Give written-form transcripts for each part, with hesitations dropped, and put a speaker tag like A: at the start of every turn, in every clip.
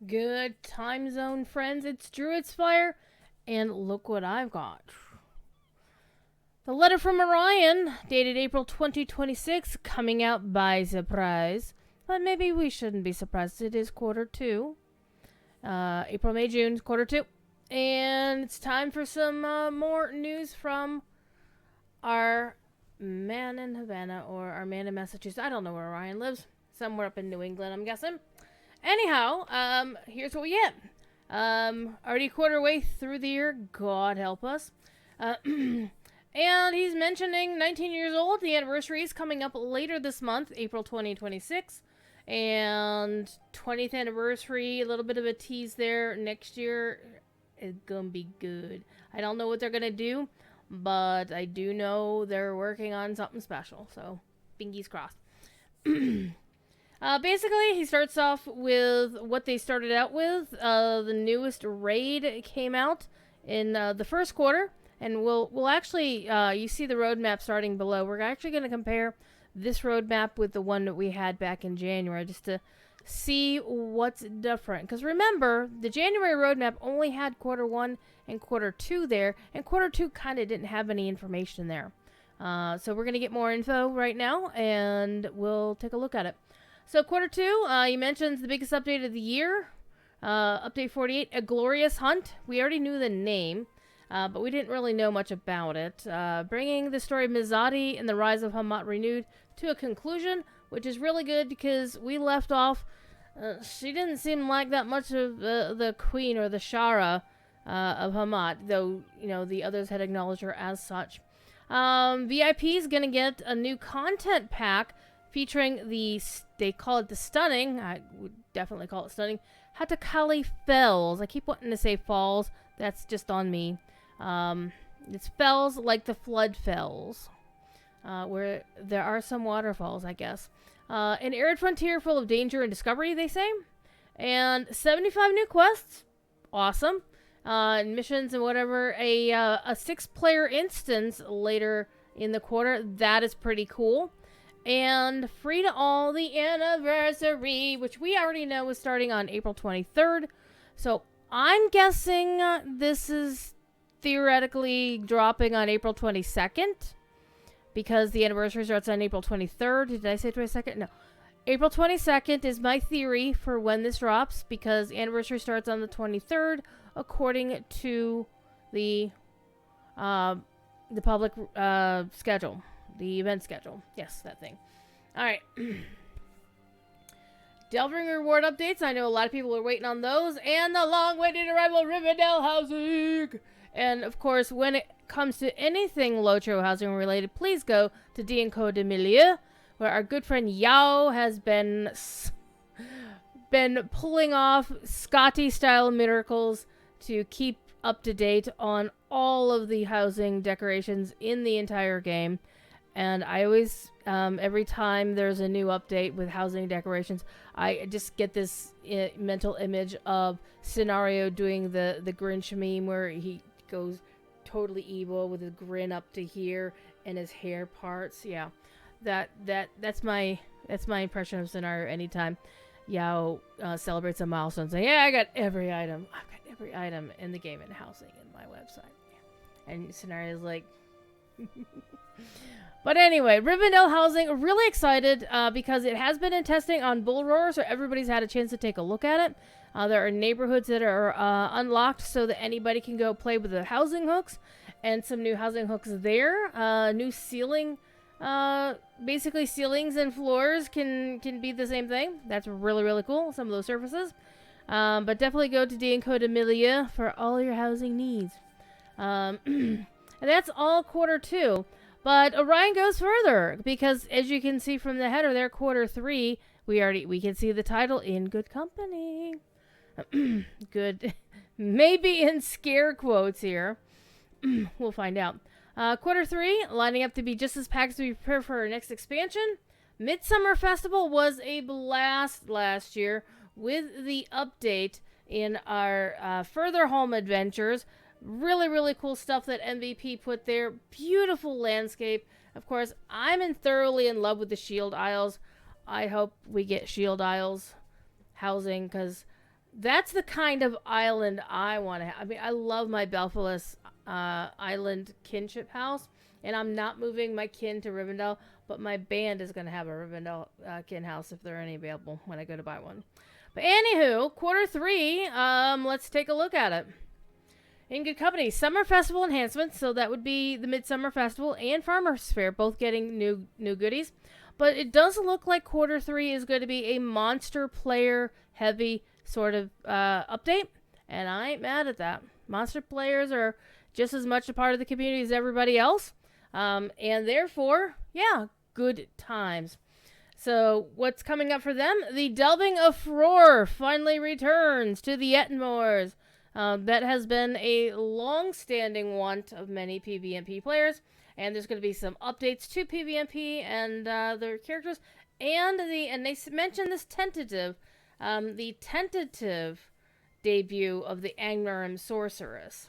A: Good time zone friends, it's Druidsfire, and look what I've got. The letter from Orion, dated April 2026, coming out by surprise. But maybe we shouldn't be surprised. It is quarter two. April, May, June, quarter two. And it's time for some more news from our man in Havana or our man in Massachusetts. I don't know where Orion lives. Somewhere up in New England, I'm guessing. Anyhow, here's what we get. Already quarter way through the year. God help us. And he's mentioning 19 years old. The anniversary is coming up later this month, April 2026. And 20th anniversary, a little bit of a tease there. Next year is going to be good. I don't know what they're going to do, but I do know they're working on something special. So, bingies crossed. Basically, he starts off with what they started out with. The newest raid came out in the first quarter, and we'll actually, you see the roadmap starting below. We're actually going to compare this roadmap with the one that we had back in January, just to see what's different. Because remember, the January roadmap only had quarter one and quarter two there, and quarter two kind of didn't have any information there. So we're going to get more info right now, and we'll take a look at it. So quarter two, he mentions the biggest update of the year. Update 48, A Glorious Hunt. We already knew the name, but we didn't really know much about it. Bringing the story of Mizadi and the rise of Hamat renewed to a conclusion, which is really good because we left off. She didn't seem like that much of the queen or the Shara of Hamat, though, you know, the others had acknowledged her as such. VIP is going to get a new content pack featuring they call it the stunning, I would definitely call it stunning, Hatakali Fells. I keep wanting to say falls, that's just on me. It's fells like the Flood Fells, where there are some waterfalls, I guess. An arid frontier full of danger and discovery, they say. And 75 new quests, awesome. Missions and whatever. A 6-player instance later in the quarter, that is pretty cool. And free to all the anniversary, which we already know is starting on April 23rd. So I'm guessing this is theoretically dropping on April 22nd, because the anniversary starts on April 23rd. Did I say 22nd? No. April 22nd is my theory for when this drops, because anniversary starts on the 23rd, according to the public schedule. The event schedule. Yes, that thing. Alright. Delving reward updates. I know a lot of people are waiting on those. And the long-awaited arrival of Rivendell housing. And, of course, when it comes to anything LotRO housing related, please go to D&Co de Milieu, where our good friend Yao has been pulling off Scotty-style miracles to keep up to date on all of the housing decorations in the entire game. And I always, every time there's a new update with housing decorations, I just get this mental image of Scenario doing the Grinch meme where he goes totally evil with his grin up to here and his hair parts. Yeah, that's my impression of Scenario anytime Yao celebrates a milestone, saying, "Yeah, I got every item. I've got every item in the game and housing in my website." And Scenario's like. But anyway, Rivendell housing, really excited because it has been in testing on Bull Roar, so everybody's had a chance to take a look at it. There are neighborhoods that are unlocked so that anybody can go play with the housing hooks, and some new housing hooks there. New ceiling, basically ceilings and floors can be the same thing. That's really, really cool, some of those surfaces. But definitely go to D&Co de Milieu for all your housing needs. And that's all quarter two. But Orion goes further, because as you can see from the header there, quarter three, we can see the title, In Good Company. Good. Maybe in scare quotes here. We'll find out. Quarter three, lining up to be just as packed as we prepare for our next expansion. Midsummer Festival was a blast last year with the update in our Further Home Adventures. Really, really cool stuff that MVP put there. Beautiful landscape. Of course, I'm thoroughly in love with the Shield Isles. I hope we get Shield Isles housing, because That's the kind of island I want to have. I mean, I love my Belfast island kinship house, and I'm not moving my kin to Rivendell, but my band is going to have a Rivendell kin house if there are any available when I go to buy one. But anywho, quarter 3, let's take a look at it. In good company, Summer Festival enhancements, so that would be the Midsummer Festival and Farmer's Fair, both getting new goodies. But it does look like quarter 3 is going to be a monster player heavy sort of update, and I ain't mad at that. Monster players are just as much a part of the community as everybody else, and therefore, yeah, good times. So what's coming up for them? The Delving of Furor finally returns to the Ettenmoors. That has been a long-standing want of many PvMP players, and there's going to be some updates to PvMP and their characters, and they mentioned this tentative debut of the Angmarim Sorceress.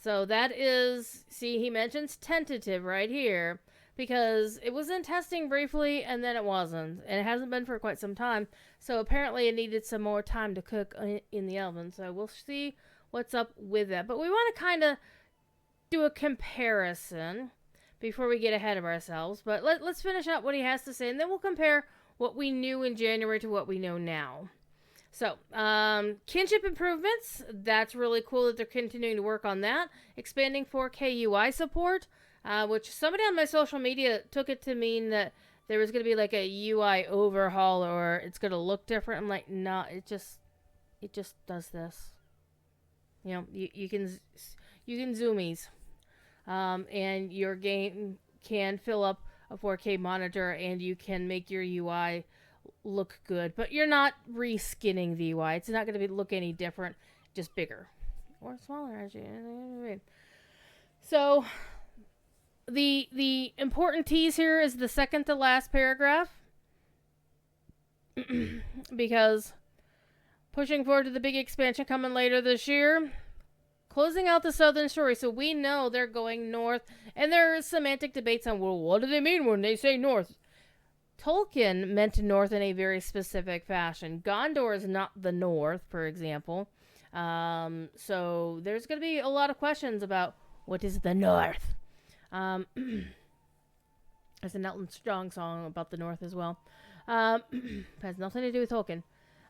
A: So that is, see, he mentions tentative right here, because it was in testing briefly, and then it wasn't, and it hasn't been for quite some time, so apparently it needed some more time to cook in the oven, so we'll see what's up with that. But we want to kind of do a comparison before we get ahead of ourselves, but let's finish out what he has to say, and then we'll compare what we knew in January to what we know now. So, kinship improvements, that's really cool that they're continuing to work on that. Expanding 4K UI support, which somebody on my social media took it to mean that there was going to be like a UI overhaul or it's going to look different. I'm like, nah, it just does this. You know, you can zoomies, and your game can fill up a 4K monitor and you can make your UI look good, but you're not reskinning the UI. It's not going to look any different, just bigger or smaller, actually. So the important tease here is the second to last paragraph, because pushing forward to the big expansion coming later this year, closing out the southern story. So we know they're going north, and there is semantic debates on, well, what do they mean when they say north? Tolkien meant north in a very specific fashion. Gondor is not the north, for example. So there's going to be a lot of questions about what is the north. There's an Elton John song about the north as well. Has nothing to do with Tolkien.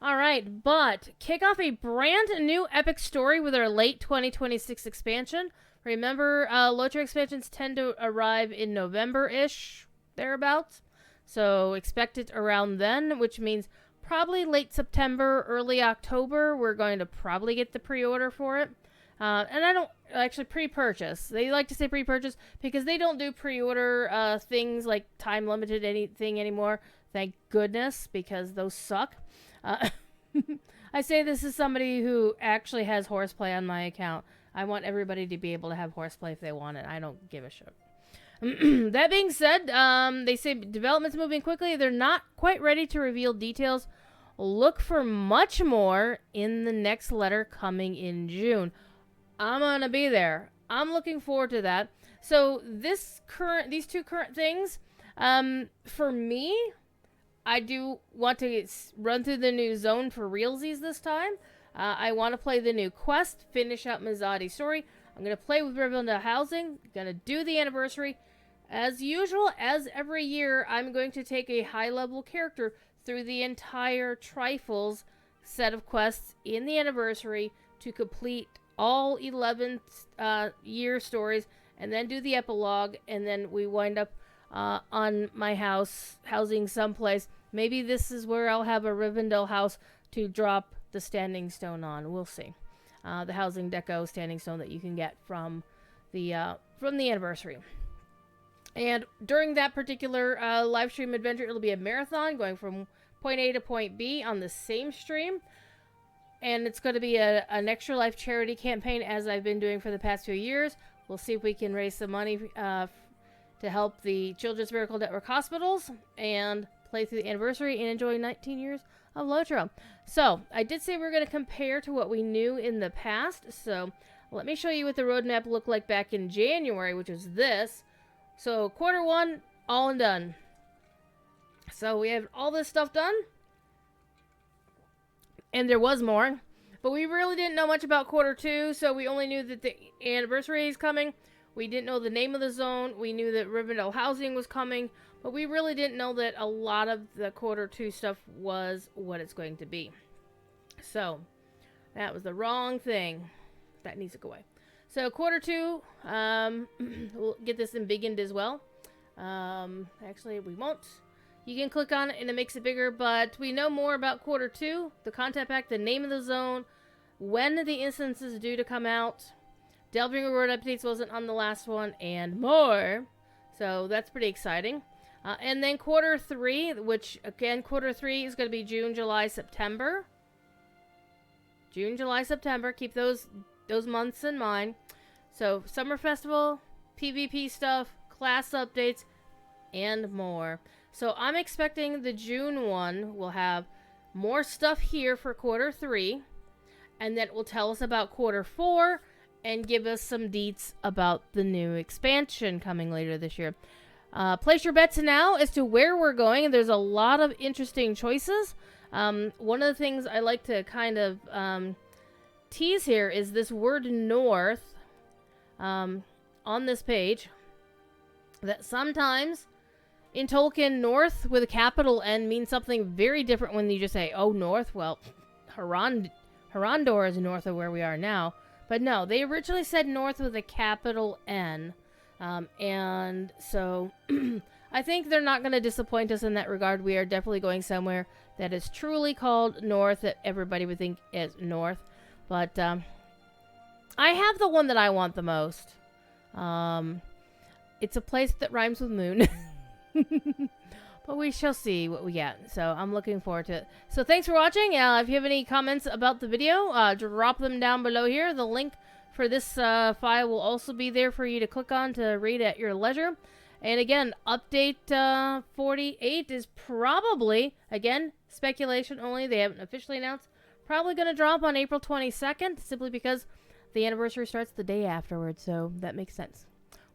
A: All right, but kick off a brand new epic story with our late 2026 expansion. Remember, LotRO expansions tend to arrive in November-ish, thereabouts. So expect it around then, which means probably late September, early October. We're going to probably get the pre-order for it. And I don't actually pre-purchase. They like to say pre-purchase because they don't do pre-order things like time-limited anything anymore. Thank goodness, because those suck. I say this as somebody who actually has horseplay on my account. I want everybody to be able to have horseplay if they want it. I don't give a shit. That being said, they say development's moving quickly. They're not quite ready to reveal details. Look for much more in the next letter coming in June. I'm gonna be there. I'm looking forward to that. So these two current things, for me, I do want to run through the new zone for realsies this time. I want to play the new quest, finish out Mizadi's story. I'm going to play with Rivendell Housing, going to do the anniversary. As usual, as every year, I'm going to take a high-level character through the entire Trifles set of quests in the anniversary to complete all 11 year stories, and then do the epilogue, and then we wind up on my housing someplace. Maybe this is where I'll have a Rivendell house to drop the standing stone on. We'll see. The housing deco standing stone that you can get from the anniversary. And during that particular live stream adventure, it'll be a marathon going from point A to point B on the same stream. And it's going to be an Extra Life charity campaign, as I've been doing for the past few years. We'll see if we can raise some money to help the Children's Miracle Network hospitals and play through the anniversary and enjoy 19 years of LotRO. So, I did say we're going to compare to what we knew in the past. So, let me show you what the roadmap looked like back in January, which was this. So, quarter 1, all and done. So, we have all this stuff done. And there was more. But we really didn't know much about quarter 2, so we only knew that the anniversary is coming. We didn't know the name of the zone. We knew that Rivendell housing was coming, but we really didn't know that a lot of the quarter 2 stuff was what it's going to be. So, that was the wrong thing. That needs to go away. So, quarter 2, we'll get this embiggened as well. Actually, we won't. You can click on it and it makes it bigger, but we know more about quarter 2, the content pack, the name of the zone, when the instance is due to come out. Delving Reward updates wasn't on the last one, and more. So that's pretty exciting. And then quarter 3, which again, quarter 3 is going to be June, July, September. June, July, September. Keep those months in mind. So Summer Festival, PvP stuff, class updates, and more. So I'm expecting the June one will have more stuff here for quarter 3, and then it will tell us about quarter 4 and give us some deets about the new expansion coming later this year. Place your bets now as to where we're going, and there's a lot of interesting choices. One of the things I like to kind of tease here is this word north on this page, that sometimes in Tolkien, north with a capital N means something very different when you just say, oh, north. Well, Harandor is north of where we are now. But no, they originally said north with a capital N. And so I think they're not going to disappoint us in that regard. We are definitely going somewhere that is truly called north, that everybody would think is north. But I have the one that I want the most. It's a place that rhymes with moon. But we shall see what we get. So I'm looking forward to it. So thanks for watching. If you have any comments about the video, drop them down below here. The link for this file will also be there for you to click on to read at your leisure. And again, update 48 is probably, again, speculation only. They haven't officially announced. Probably going to drop on April 22nd, simply because the anniversary starts the day afterwards. So that makes sense.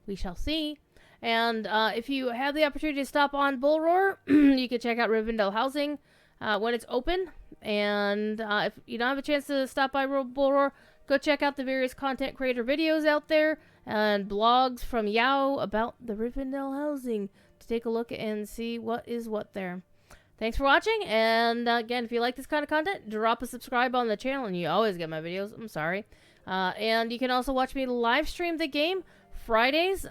A: We shall see. And if you have the opportunity to stop on Bull Roar, you can check out Rivendell Housing when it's open. And if you don't have a chance to stop by Bull Roar, go check out the various content creator videos out there and blogs from Yao about the Rivendell Housing to take a look and see what is what there. Thanks for watching. And again, if you like this kind of content, drop a subscribe on the channel and you always get my videos. I'm sorry. And you can also watch me live stream the game Fridays,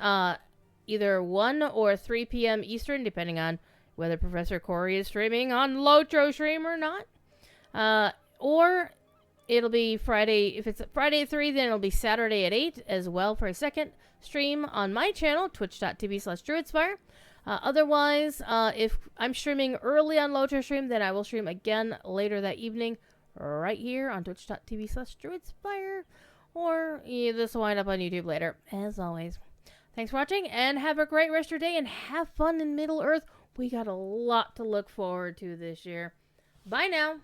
A: either 1 or 3 p.m. Eastern, depending on whether Professor Corey is streaming on LotRO stream or not. Or it'll be Friday. If it's Friday at 3, then it'll be Saturday at 8 as well for a second stream on my channel, twitch.tv/Druidsfire. Otherwise, if I'm streaming early on LotRO stream, then I will stream again later that evening right here on twitch.tv/Druidsfire. Or this will wind up on YouTube later, as always. Thanks for watching, and have a great rest of your day, and have fun in Middle-earth. We got a lot to look forward to this year. Bye now.